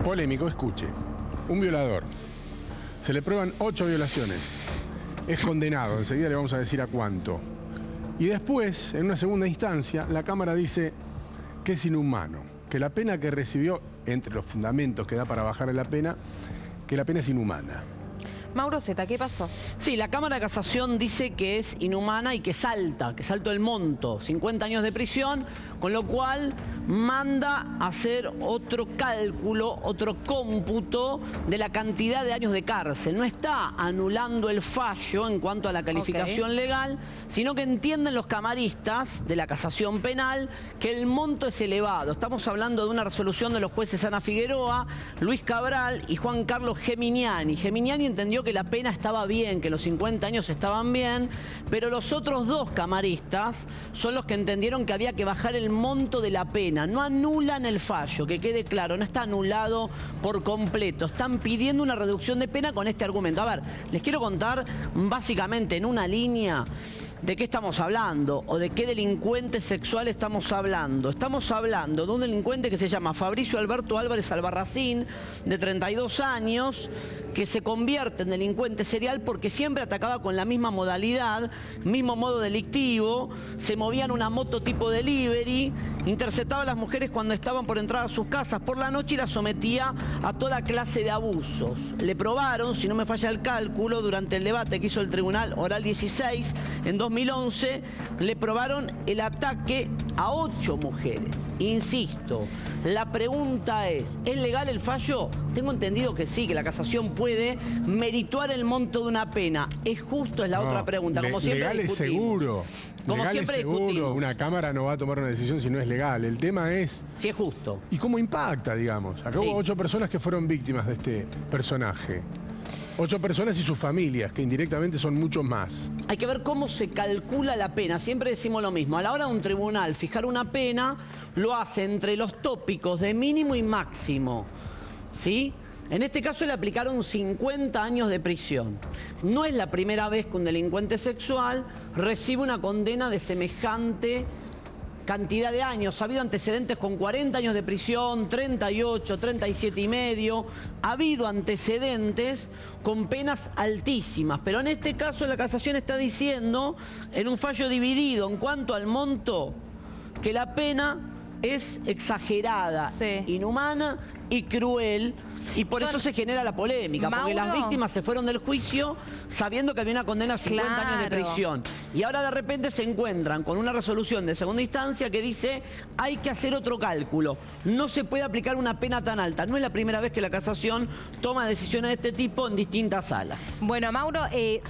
Polémico, escuche. Un violador. Se le prueban 8 violaciones. Es condenado, enseguida le vamos a decir a cuánto. Y después, en una segunda instancia, la Cámara dice que es inhumano, que la pena que recibió, entre los fundamentos que da para bajarle la pena, que la pena es inhumana. Mauro Zeta, ¿qué pasó? Sí, la Cámara de Casación dice que es inhumana y que salta el monto, 50 años de prisión, con lo cual manda a hacer otro cálculo, otro cómputo de la cantidad de años de cárcel. No está anulando el fallo en cuanto a la calificación legal, sino que entienden los camaristas de la casación penal que el monto es elevado. Estamos hablando de una resolución de los jueces Ana Figueroa, Luis Cabral y Juan Carlos Geminiani. Geminiani entendió que la pena estaba bien, que los 50 años estaban bien, pero los otros dos camaristas son los que entendieron que había que bajar el monto de la pena. No anulan el fallo, que quede claro, no está anulado por completo. Están pidiendo una reducción de pena con este argumento. A ver, les quiero contar básicamente en una línea de qué estamos hablando o de qué delincuente sexual estamos hablando. Estamos hablando de un delincuente que se llama Fabricio Alberto Álvarez Albarracín, de 32 años, que se convierte en delincuente serial porque siempre atacaba con la misma modalidad, mismo modo delictivo, se movía en una moto tipo delivery, interceptaba a las mujeres cuando estaban por entrar a sus casas por la noche y las sometía a toda clase de abusos. Le probaron, si no me falla el cálculo, durante el debate que hizo el Tribunal Oral 16 en 2011, le probaron el ataque a 8 mujeres. Insisto, la pregunta es legal el fallo? Tengo entendido que sí, que la casación puede merituar el monto de una pena. ¿Es justo? Es la otra pregunta. Como siempre legal es seguro. Como legal siempre es seguro. discutimos. Una Cámara no va a tomar una decisión si no es legal. El tema es... Si es justo. ¿Y cómo impacta, digamos? Acá hubo 8 personas que fueron víctimas de este personaje. 8 personas y sus familias, que indirectamente son muchos más. Hay que ver cómo se calcula la pena. Siempre decimos lo mismo. A la hora de un tribunal fijar una pena, lo hace entre los tópicos de mínimo y máximo. ¿Sí? En este caso le aplicaron 50 años de prisión. No es la primera vez que un delincuente sexual recibe una condena de semejante cantidad de años. Ha habido antecedentes con 40 años de prisión, 38, 37 y medio. Ha habido antecedentes con penas altísimas. Pero en este caso la casación está diciendo, en un fallo dividido en cuanto al monto, que la pena es exagerada, inhumana y cruel. Y por eso se genera la polémica, porque las víctimas se fueron del juicio sabiendo que había una condena a 50 años de prisión. Y ahora de repente se encuentran con una resolución de segunda instancia que dice hay que hacer otro cálculo. No se puede aplicar una pena tan alta. No es la primera vez que la casación toma decisiones de este tipo en distintas salas. Bueno, Mauro,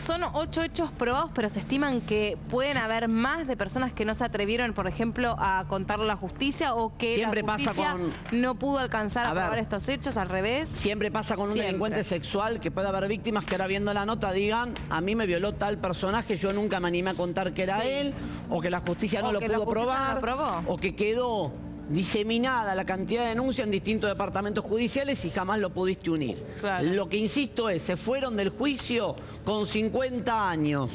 son 8 hechos probados, pero se estiman que pueden haber más de personas que no se atrevieron, por ejemplo, a contarlo a la justicia o que siempre la justicia no pudo alcanzar a probar estos hechos, al revés. Siempre pasa con un delincuente sexual que puede haber víctimas que ahora viendo la nota digan a mí me violó tal personaje, yo nunca me animé a contar que era él, o que la justicia no lo pudo probar, o que quedó diseminada la cantidad de denuncias en distintos departamentos judiciales y jamás lo pudiste unir. Lo que insisto es, se fueron del juicio con 50 años.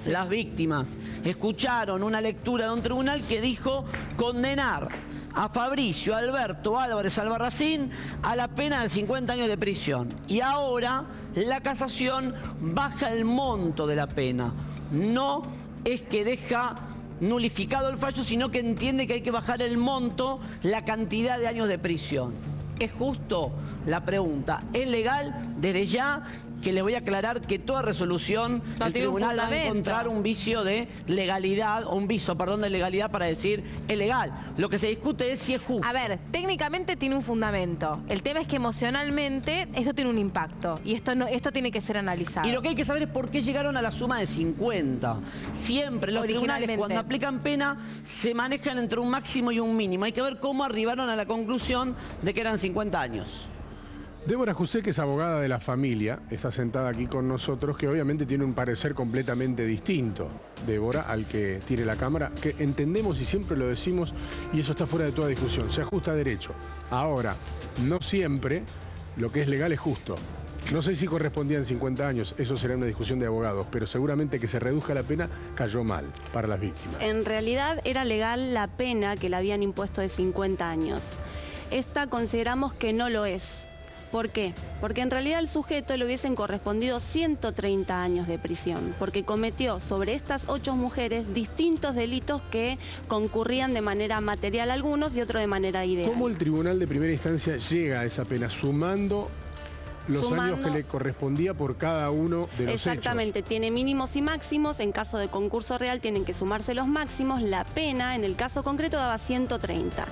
Las víctimas escucharon una lectura de un tribunal que dijo condenar a Fabricio Alberto Álvarez Albarracín a la pena de 50 años de prisión. Y ahora la casación baja el monto de la pena. No es que deja nulificado el fallo, sino que entiende que hay que bajar el monto, la cantidad de años de prisión. ¿Es justo? La pregunta. ¿Es legal? Desde ya que les voy a aclarar que toda resolución el tribunal va a encontrar un vicio de legalidad, o un viso, perdón, de legalidad para decir es legal. Lo que se discute es si es justo. A ver, técnicamente tiene un fundamento. El tema es que emocionalmente esto tiene un impacto y esto tiene que ser analizado. Y lo que hay que saber es por qué llegaron a la suma de 50. Siempre los tribunales cuando aplican pena se manejan entre un máximo y un mínimo. Hay que ver cómo arribaron a la conclusión de que eran 50 años. Débora Jusé, que es abogada de la familia, está sentada aquí con nosotros, que obviamente tiene un parecer completamente distinto, Débora, al que tiene la Cámara, que entendemos y siempre lo decimos, y eso está fuera de toda discusión, se ajusta a derecho. Ahora, no siempre lo que es legal es justo. No sé si correspondían 50 años, eso será una discusión de abogados, pero seguramente que se reduzca la pena cayó mal para las víctimas. En realidad era legal la pena que le habían impuesto de 50 años. Esta consideramos que no lo es. ¿Por qué? Porque en realidad al sujeto le hubiesen correspondido 130 años de prisión, porque cometió sobre estas 8 mujeres distintos delitos que concurrían de manera material algunos y otros de manera ideal. ¿Cómo el tribunal de primera instancia llega a esa pena? Sumando los años que le correspondía por cada uno de los Exactamente, hechos. tiene mínimos y máximos. En caso de concurso real tienen que sumarse los máximos. La pena, en el caso concreto, daba 130.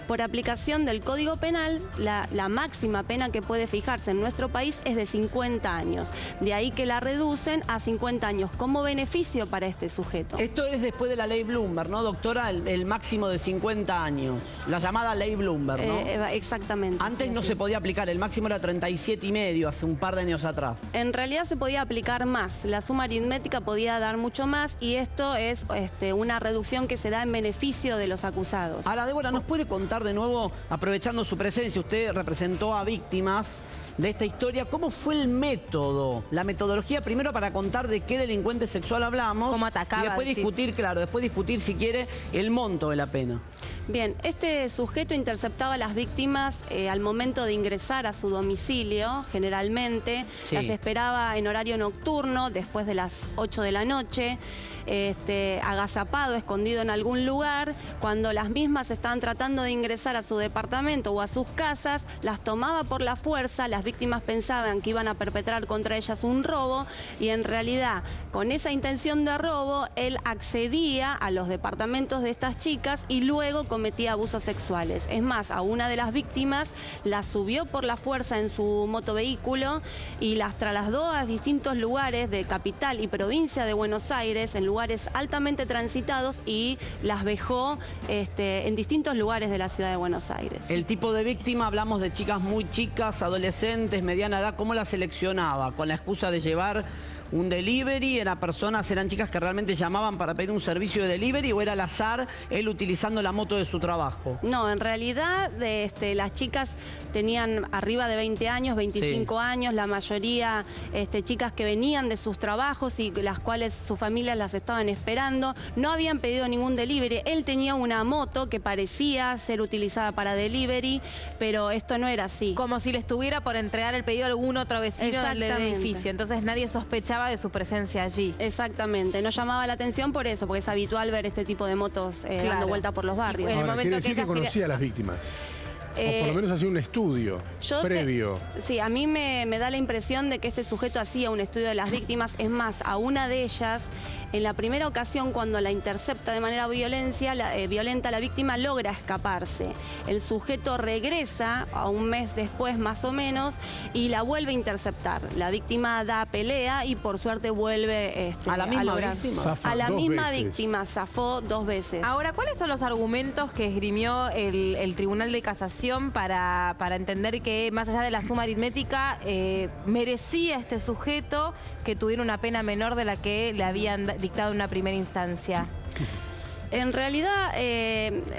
Por aplicación del Código Penal, la máxima pena que puede fijarse en nuestro país es de 50 años. De ahí que la reducen a 50 años como beneficio para este sujeto. Esto es después de la ley Bloomberg, ¿no, doctora? El máximo de 50 años. La llamada ley Bloomberg, ¿no? Exactamente. Antes sí, no sí. se podía aplicar, el máximo era 37,5 hace un par de años atrás. En realidad se podía aplicar más, la suma aritmética podía dar mucho más y esto es una reducción que se da en beneficio de los acusados. Ahora, Débora, ¿nos puede contar de nuevo, aprovechando su presencia, usted representó a víctimas de esta historia, cómo fue el método, la metodología, primero para contar de qué delincuente sexual hablamos, cómo atacaba, y después decís. discutir, claro, después discutir si quiere el monto de la pena? Bien, este sujeto interceptaba a las víctimas al momento de ingresar a su domicilio, generalmente. Sí. Las esperaba en horario nocturno, después de las 8 de la noche, agazapado, escondido en algún lugar. Cuando las mismas estaban tratando de ingresar a su departamento o a sus casas, las tomaba por la fuerza. Las víctimas pensaban que iban a perpetrar contra ellas un robo y en realidad, con esa intención de robo, él accedía a los departamentos de estas chicas y luego cometía abusos sexuales. Es más, a una de las víctimas la subió por la fuerza en su motovehículo y las trasladó a distintos lugares de capital y provincia de Buenos Aires, en lugares altamente transitados, y las vejó en distintos lugares de la ciudad de Buenos Aires. El tipo de víctima, hablamos de chicas muy chicas, adolescentes, mediana edad, ¿cómo la seleccionaba? ¿Con la excusa de llevar un delivery? ¿Eran chicas que realmente llamaban para pedir un servicio de delivery o era al azar él utilizando la moto de su trabajo? No, en realidad las chicas tenían arriba de 20 años, 25 años, la mayoría chicas que venían de sus trabajos y las cuales sus familias las estaban esperando. No habían pedido ningún delivery. Él tenía una moto que parecía ser utilizada para delivery, pero esto no era así. Como si le estuviera por entregar el pedido a algún otro vecino del Exactamente. edificio. Entonces nadie sospechaba de su presencia allí. Exactamente, no llamaba la atención por eso, porque es habitual ver este tipo de motos dando vuelta por los barrios. En el Ahora, momento quiere decir que que ellas conocía a las víctimas. O por lo menos hacía un estudio previo. Sí, a mí me da la impresión de que este sujeto hacía un estudio de las víctimas. Es más, a una de ellas, en la primera ocasión cuando la intercepta de manera violenta, la víctima logra escaparse. El sujeto regresa a un mes después más o menos y la vuelve a interceptar. La víctima da pelea y por suerte vuelve ¿A la misma lograr. víctima? Zafa A la 2 misma veces. víctima, zafó 2 veces. Ahora, ¿cuáles son los argumentos que esgrimió el Tribunal de Casación para entender que, más allá de la suma aritmética, merecía este sujeto que tuviera una pena menor de la que le habían dictado en una primera instancia? En realidad,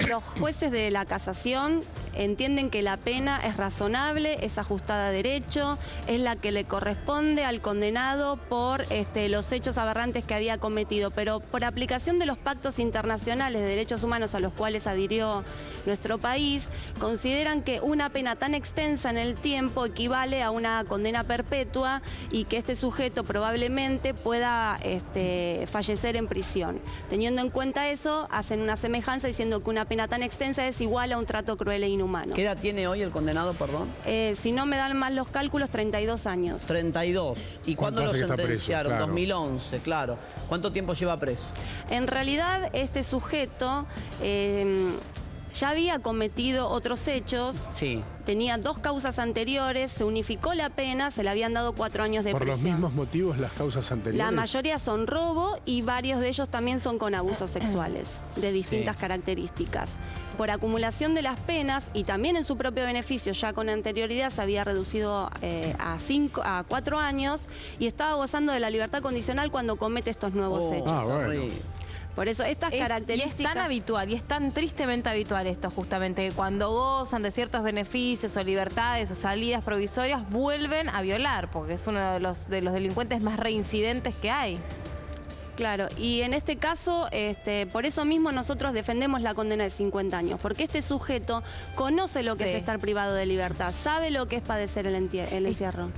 los jueces de la casación entienden que la pena es razonable, es ajustada a derecho, es la que le corresponde al condenado por los hechos aberrantes que había cometido, pero por aplicación de los pactos internacionales de derechos humanos a los cuales adhirió nuestro país, consideran que una pena tan extensa en el tiempo equivale a una condena perpetua y que este sujeto probablemente pueda fallecer en prisión. Teniendo en cuenta eso, hacen una semejanza diciendo que una pena tan extensa es igual a un trato cruel e inhumano. ¿Qué edad tiene hoy el condenado, perdón? Si no me dan mal los cálculos, 32 años. 32. ¿Y cuándo lo ¿Cuánto hace que está preso? sentenciaron? Claro. 2011, claro. ¿Cuánto tiempo lleva preso? En realidad, este sujeto ya había cometido otros hechos. Sí. Tenía 2 causas anteriores, se unificó la pena, se le habían dado 4 años de Por los prisión. mismos motivos las causas anteriores. La mayoría son robo y varios de ellos también son con abusos sexuales de distintas características. Por acumulación de las penas y también en su propio beneficio, ya con anterioridad se había reducido a 4 años y estaba gozando de la libertad condicional cuando comete estos nuevos hechos. Ah, bueno. horrible. Por eso estas Y es características... tan habitual y es tan tristemente habitual esto, justamente, que cuando gozan de ciertos beneficios o libertades o salidas provisorias, vuelven a violar, porque es uno de los delincuentes más reincidentes que hay. Claro, y en este caso, por eso mismo nosotros defendemos la condena de 50 años, porque este sujeto conoce lo que es estar privado de libertad, sabe lo que es padecer el encierro.